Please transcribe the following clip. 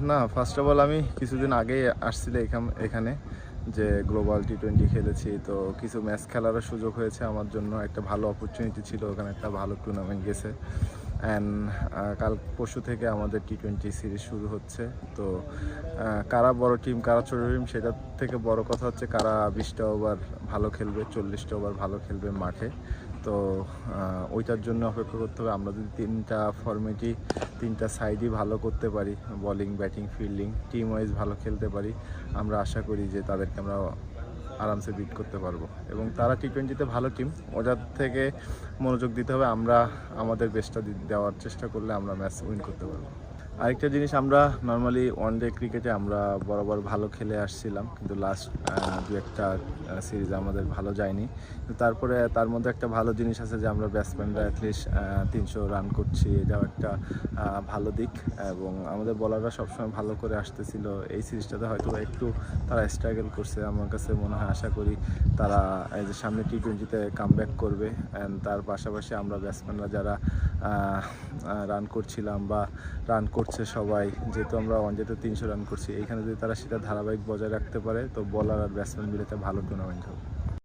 না, first of all আমি কিছুদিন আগেই আসছিল এখানে যে গ্লোবাল টি-20 খেলেছি, তো কিছু ম্যাচ খেলারও সুযোগ হয়েছে আমার জন্য। একটা ভালো অপরচুনিটি ছিল, ওখানে একটা ভালো টুর্নামেন্ট গেছে। অ্যান্ড কাল পরশু থেকে আমাদের টি-20 সিরিজ শুরু হচ্ছে। তো কারা বড় টিম কারা ছোট টিম সেটার থেকে বড় কথা হচ্ছে কারা 20টা ওভার ভালো খেলবে, 40টা ওভার ভালো খেলবে মাঠে। তো ওইটার জন্য অপেক্ষা করতে হবে। আমরা যদি তিনটা সাইডই ভালো করতে পারি, bowling batting fielding team wise ভালো খেলতে পারি, আমরা আশা করি যে তাদেরকে আমরা আরামসে বিট করতে পারবো। এবং তারা টি-20তে ভালো টিম, ওদের থেকে মনোযোগ দিতে হবে। আমরা আমাদের বেস্টটা দেওয়ার চেষ্টা করলে আমরা ম্যাচ উইন করতে পারবো। আরেকটা জিনিস, আমরা নর্মালি ওয়ানডে ক্রিকেটে আমরা বরাবর ভালো খেলে আসছিলাম, কিন্তু লাস্ট দু একটা সিরিজ আমাদের ভালো যায়নি। কিন্তু তারপরে তার মধ্যে একটা ভালো জিনিস আছে যে আমরা ব্যাটসম্যানরা অ্যাটলিস্ট 300 রান করছি, এটাও একটা ভালো দিক। এবং আমাদের বলাররা সবসময় ভালো করে আসতেছিল। এই সিরিজটাতে হয়তো একটু তারা স্ট্রাগল করছে, আমার কাছে মনে হয়। আশা করি তারা এই যে সামনে টি-20তে কামব্যাক করবে। অ্যান্ড তার পাশাপাশি আমরা ব্যাটসম্যানরা যারা রান করছিলাম বা রান করছে সবাই, যেহেতু আমরা ওয়ানডেতে 300 রান করছি, এইখানে যদি তারা সেটা ধারাবাহিক বজায় রাখতে পারে তো বলার আর ব্যাটসম্যান মিলে একটা ভালো টুর্নামেন্ট হবে।